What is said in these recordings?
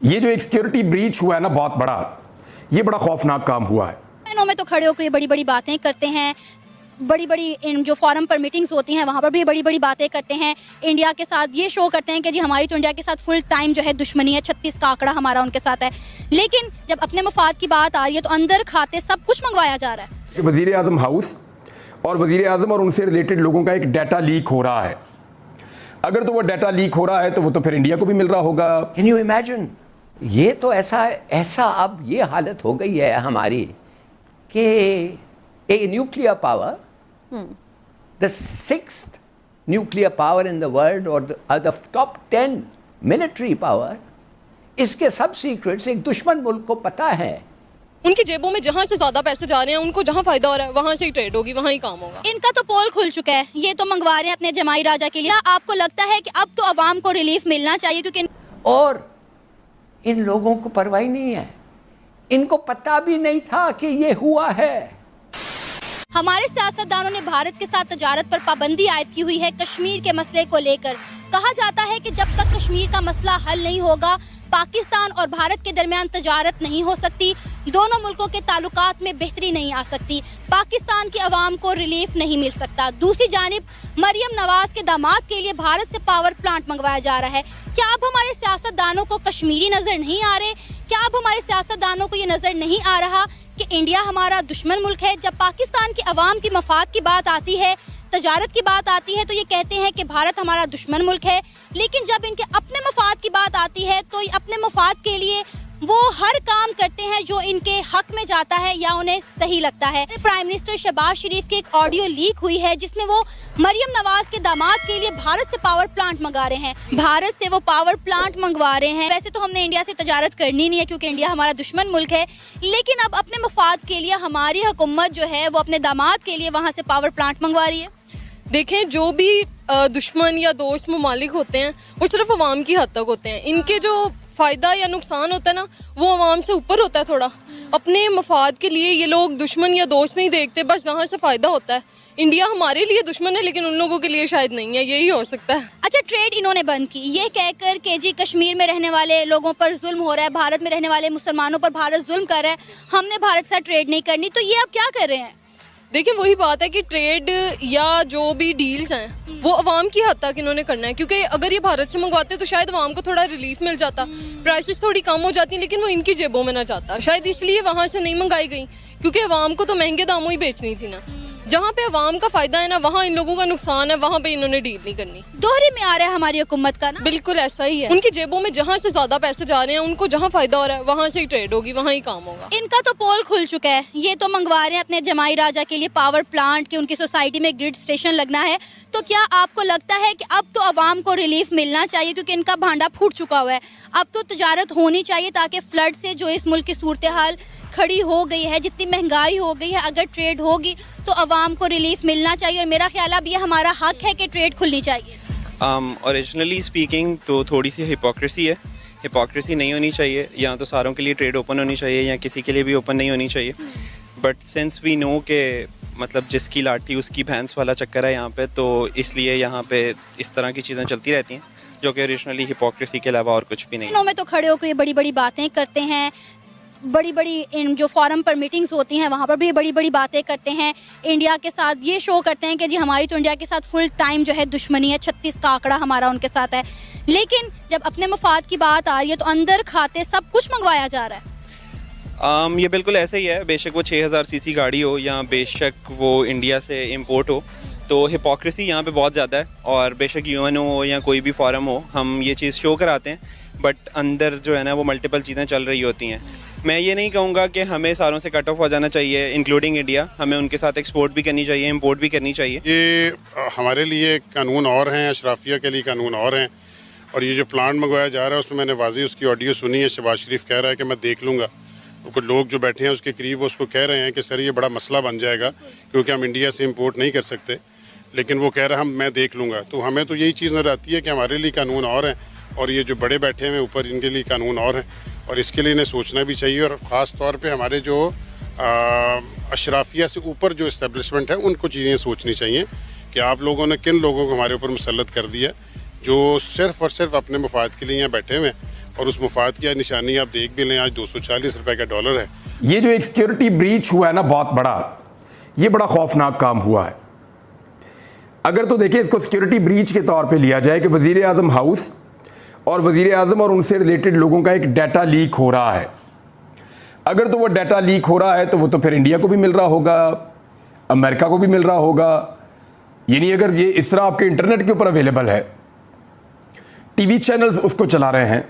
ये जो एक सिक्योरिटी ब्रीच हुआ है ना बहुत बड़ा, ये बड़ा खौफनाक काम हुआ है। लाइनों में तो खड़े होकर ये बड़ी बड़ी बातें करते हैं, बड़ी बड़ी इन जो फॉरम पर मीटिंग्स होती हैं वहाँ पर भी बड़ी बड़ी बातें करते हैं, इंडिया के साथ ये शो करते हैं कि जी हमारी तो इंडिया के साथ फुल टाइम जो है दुश्मनी है, 36 का आंकड़ा हमारा उनके साथ है। लेकिन जब अपने मफाद की बात आ रही है तो अंदर खाते सब कुछ मंगवाया जा रहा है। वज़ीर आज़म हाउस और वज़ीर आज़म और उनसे रिलेटेड लोगों का एक डाटा लीक हो रहा है। अगर तो वो डाटा लीक हो रहा है तो वो तो फिर इंडिया को भी मिल रहा होगा। Can you imagine? ये तो ऐसा अब ये हालत हो गई है हमारी कि a nuclear power, the 6th nuclear power in the world or the top 10 military power, इसके सब सीक्रेट्स एक दुश्मन मुल्क को पता है। उनकी जेबों में जहां से ज्यादा पैसे जा रहे हैं, उनको जहां फायदा हो रहा है वहां से ही ट्रेड होगी, वहां ही काम होगा। इनका तो पोल खुल चुका है, ये तो मंगवा रहे हैं अपने जमाई राजा के लिए। आपको लगता है कि अब तो अवाम को रिलीफ मिलना चाहिए? क्योंकि और इन लोगों को परवाह नहीं है, इनको पता भी नहीं था कि ये हुआ है। हमारे सियासतदानों ने भारत के साथ तजारत पर पाबंदी आयद की हुई है कश्मीर के मसले को लेकर। कहा जाता है कि जब तक कश्मीर का मसला हल नहीं होगा पाकिस्तान और भारत के दरमियान तजारत नहीं हो सकती, दोनों मुल्कों के ताल्लुकात में बेहतरी नहीं आ सकती, पाकिस्तान की आवाम को रिलीफ नहीं मिल सकता। दूसरी जानिब मरियम नवाज के दामाद के लिए भारत से पावर प्लांट मंगवाया जा रहा है। क्या अब हमारे सियासतदानों को कश्मीरी नजर नहीं आ रहे? क्या अब हमारे सियासतदानों को ये नजर नहीं आ रहा कि इंडिया हमारा दुश्मन मुल्क है? जब पाकिस्तान की आवाम की मफाद की बात आती है, तजारत की बात आती है तो ये कहते हैं कि भारत हमारा दुश्मन मुल्क है। लेकिन जब इनके अपने मफाद की बात आती है तो अपने मफाद के लिए वो हर काम करते हैं जो इनके हक में जाता है या उन्हें सही लगता है। प्राइम मिनिस्टर शहबाज शरीफ की एक ऑडियो लीक हुई है जिसमें वो मरियम नवाज के दामाद के लिए भारत से पावर प्लांट मंगा रहे हैं। भारत से वो पावर प्लांट मंगवा रहे हैं। वैसे तो हमने इंडिया से तजारत करनी नहीं है क्योंकि इंडिया हमारा दुश्मन मुल्क है, लेकिन अब अपने मफाद के लिए हमारी हुकूमत जो है वो अपने दामाद के लिए वहाँ से पावर प्लांट मंगवा रही है। देखें, जो भी दुश्मन या दोस्त ममालिक होते हैं वो सिर्फ अवाम की हद तक होते हैं। इनके जो फ़ायदा या नुकसान होता है ना वो अवाम से ऊपर होता है थोड़ा। अपने मफाद के लिए ये लोग दुश्मन या दोस्त नहीं देखते, बस जहाँ से फ़ायदा होता है। इंडिया हमारे लिए दुश्मन है लेकिन उन लोगों के लिए शायद नहीं है, यही हो सकता है। अच्छा, ट्रेड इन्होंने बंद की ये कहकर कि जी कश्मीर में रहने वाले लोगों पर जुल्म हो रहा है, भारत में रहने वाले मुसलमानों पर भारत जुल्म कर रहा है, हमने भारत के साथ ट्रेड नहीं करनी। तो ये अब क्या कर रहे हैं? देखिए, वही बात है कि ट्रेड या जो भी डील्स हैं वो अवाम की हद तक इन्होंने करना है, क्योंकि अगर ये भारत से मंगवाते तो शायद अवाम को थोड़ा रिलीफ मिल जाता, प्राइसेस थोड़ी कम हो जाती, लेकिन वो इनकी जेबों में ना जाता। शायद इसलिए वहाँ से नहीं मंगाई गई क्योंकि अवाम को तो महंगे दामों ही बेचनी थी ना। जहाँ पे अवाम का फायदा है ना वहाँ इन लोगों का नुकसान है, वहाँ पे इन्होंने डील नहीं करनी। दोहरे में आ रहा है हमारी हुकूमत का ना। बिल्कुल ऐसा ही है, उनकी जेबों में जहाँ से ज्यादा पैसे जा रहे हैं, उनको जहाँ फायदा हो रहा है वहाँ से ही ट्रेड होगी, वहाँ ही काम होगा। इनका तो पोल खुल चुका है, ये तो मंगवा रहे हैं अपने जमाई राजा के लिए पावर प्लांट कि उनकी सोसाइटी में ग्रिड स्टेशन लगना है। तो क्या आपको लगता है कि अब तो अवाम को रिलीफ मिलना चाहिए क्योंकि इनका भांडा फूट चुका हुआ है? अब तो तजारत होनी चाहिए ताकि फ्लड से जो इस मुल्क की सूरत हाल खड़ी हो गई है, जितनी महंगाई हो गई है, अगर ट्रेड होगी तो अवाम को रिलीफ मिलना चाहिए। और मेरा ख्याल अब ये हमारा हक है कि ट्रेड खुलनी चाहिए। ओरिजिनली स्पीकिंग तो थोड़ी सी हिपोक्रेसी है, हिपोक्रेसी नहीं होनी चाहिए। या तो सारों के लिए ट्रेड ओपन होनी चाहिए या किसी के लिए भी ओपन नहीं होनी चाहिए। बट सिंस वी नो के मतलब जिसकी लाठी उसकी भैंस वाला चक्कर है यहाँ पे, तो इसलिए यहाँ पे इस तरह की चीज़ें चलती रहती हैं जो कि ओरिजिनली हिपोक्रेसी के अलावा और कुछ भी नहीं। में तो खड़े होकर ये बड़ी बड़ी बातें करते हैं, बड़ी बड़ी इन जो फॉरम पर मीटिंग्स होती हैं वहाँ पर भी बड़ी बड़ी बातें करते हैं, इंडिया के साथ ये शो करते हैं कि जी हमारी तो इंडिया के साथ फुल टाइम जो है दुश्मनी है, 36 का आंकड़ा हमारा उनके साथ है। लेकिन जब अपने मफाद की बात आ रही है तो अंदर खाते सब कुछ मंगवाया जा रहा है। ये बिल्कुल ऐसे ही है, बेशक वो 6000 सीसी गाड़ी हो या बेशक वो इंडिया से इम्पोर्ट हो, तो हिपोक्रेसी यहाँ पे बहुत ज़्यादा है। और बेशक यूएन हो या कोई भी फॉरम हो, हम ये चीज़ शो कराते हैं बट अंदर जो है ना वो मल्टीपल चीज़ें चल रही होती हैं। मैं ये नहीं कहूँगा कि हमें सारों से कट ऑफ हो जाना चाहिए, इंक्लूडिंग इंडिया। हमें उनके साथ एक्सपोर्ट भी करनी चाहिए, इंपोर्ट भी करनी चाहिए। ये हमारे लिए कानून और हैं, अशराफिया के लिए कानून और हैं। और ये जो प्लांट मंगवाया जा रहा है उसमें मैंने वाज़ी उसकी ऑडियो सुनी है। शहबाज शरीफ कह रहा है कि मैं देख लूँगा। तो कुछ लोग जो बैठे हैं उसके करीब वो उसको कह रहे हैं कि सर ये बड़ा मसला बन जाएगा क्योंकि हम इंडिया से इम्पोर्ट नहीं कर सकते, लेकिन वो कह रहा है मैं देख लूँगा। तो हमें तो यही चीज़ नज़र आती है कि हमारे लिए कानून और हैं और ये जो बड़े बैठे हैं ऊपर इनके लिए कानून और हैं, और इसके लिए इन्हें सोचना भी चाहिए। और ख़ास तौर पे हमारे जो अशराफिया से ऊपर जो इस्टेब्लिशमेंट है उनको चीज़ें सोचनी चाहिए कि आप लोगों ने किन लोगों को हमारे ऊपर मुसल्लत कर दिया जो सिर्फ़ और सिर्फ अपने मफाद के लिए यहाँ बैठे हुए हैं और उस मुफाद की निशानी आप देख भी लें, आज 240 रुपए का डॉलर है। ये जो एक सिक्योरिटी ब्रीच हुआ है ना बहुत बड़ा, ये बड़ा खौफनाक काम हुआ है। अगर तो देखिए इसको सिक्योरिटी ब्रीच के तौर पे लिया जाए कि वज़ीर आज़म हाउस और वज़ीर आज़म और उनसे रिलेटेड लोगों का एक डाटा लीक हो रहा है। अगर तो वो डाटा लीक हो रहा है तो वो तो फिर इंडिया को भी मिल रहा होगा, अमेरिका को भी मिल रहा होगा। यानी अगर ये इस तरह आपके इंटरनेट के ऊपर अवेलेबल है, टीवी चैनल्स उसको चला रहे हैं,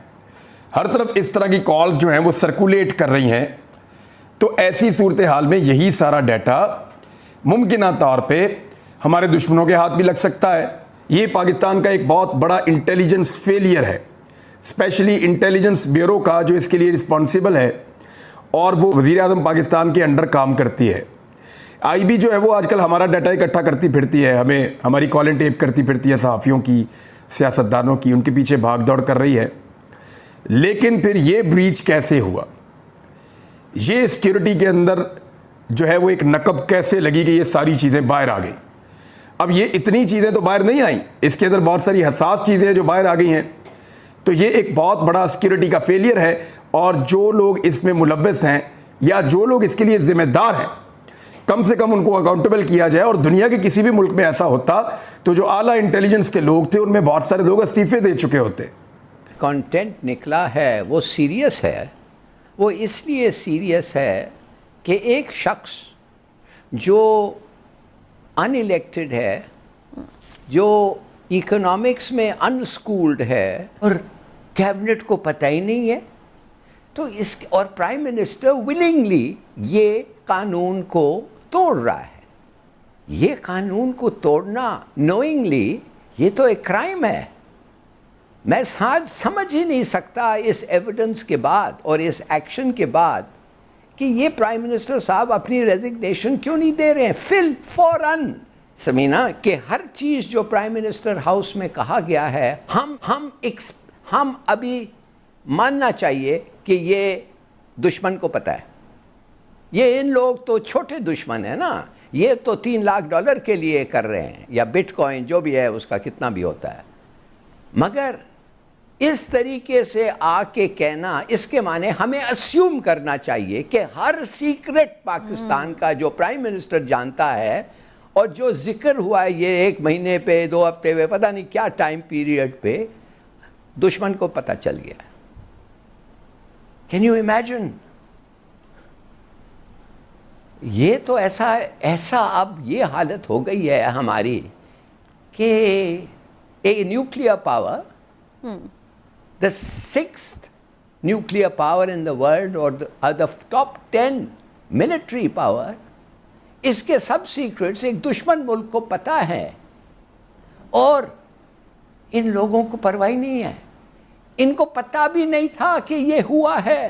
हर तरफ इस तरह की कॉल्स जो हैं वो सर्कुलेट कर रही हैं, तो ऐसी सूरत हाल में यही सारा डाटा मुमकिन तौर पे हमारे दुश्मनों के हाथ भी लग सकता है। ये पाकिस्तान का एक बहुत बड़ा इंटेलिजेंस फेलियर है, स्पेशली इंटेलिजेंस ब्यूरो का जो इसके लिए रिस्पॉन्सिबल है, और वो वज़ीर आज़म पाकिस्तान के अंडर काम करती है। आईबी जो है वो आजकल हमारा डाटा इकट्ठा करती फिरती है, हमें हमारी कॉलिंग टेप करती फिरती है, सहाफ़ियों की, सियासतदानों की, उनके पीछे भाग दौड़ कर रही है। लेकिन फिर ये ब्रीच कैसे हुआ, ये सिक्योरिटी के अंदर जो है वो एक नकब कैसे लगी कि ये सारी चीज़ें बाहर आ गई। अब ये इतनी चीज़ें तो बाहर नहीं आई, इसके अंदर बहुत सारी हसास चीज़ें जो बाहर आ गई हैं, तो ये एक बहुत बड़ा सिक्योरिटी का फेलियर है। और जो लोग इसमें मुलव्वस हैं या जो लोग इसके लिए ज़िम्मेदार हैं, कम से कम उनको अकाउंटेबल किया जाए। और दुनिया के किसी भी मुल्क में ऐसा होता तो जो आला इंटेलिजेंस के लोग थे उनमें बहुत सारे लोग इस्तीफे दे चुके होते। कंटेंट निकला है वो सीरियस है। वो इसलिए सीरियस है कि एक शख्स जो अनइलेक्टेड है, जो इकोनॉमिक्स में अनस्कूल्ड है और कैबिनेट को पता ही नहीं है, तो इस और प्राइम मिनिस्टर विलिंगली ये कानून को तोड़ रहा है। ये कानून को तोड़ना नोइंगली, ये तो एक क्राइम है। मैं आज समझ ही नहीं सकता इस एविडेंस के बाद और इस एक्शन के बाद कि ये प्राइम मिनिस्टर साहब अपनी रेजिग्नेशन क्यों नहीं दे रहे हैं फौरन। समीना कि हर चीज जो प्राइम मिनिस्टर हाउस में कहा गया है, हम अभी मानना चाहिए कि ये दुश्मन को पता है। ये इन लोग तो छोटे दुश्मन है ना, ये तो $3 लाख के लिए कर रहे हैं, या बिटकॉइन जो भी है उसका कितना भी होता है। मगर इस तरीके से आके कहना, इसके माने हमें अस्यूम करना चाहिए कि हर सीक्रेट पाकिस्तान का जो प्राइम मिनिस्टर जानता है और जो जिक्र हुआ है ये 1 महीने पे, 2 हफ्ते पे, पता नहीं क्या टाइम पीरियड पे, दुश्मन को पता चल गया। Can you imagine? ये तो ऐसा अब ये हालत हो गई है हमारी कि a nuclear power, the 6th nuclear power in the world और द टॉप 10 मिलिट्री पावर, इसके सब सीक्रेट्स एक दुश्मन मुल्क को पता है और इन लोगों को परवाह नहीं है। इनको पता भी नहीं था कि ये हुआ है।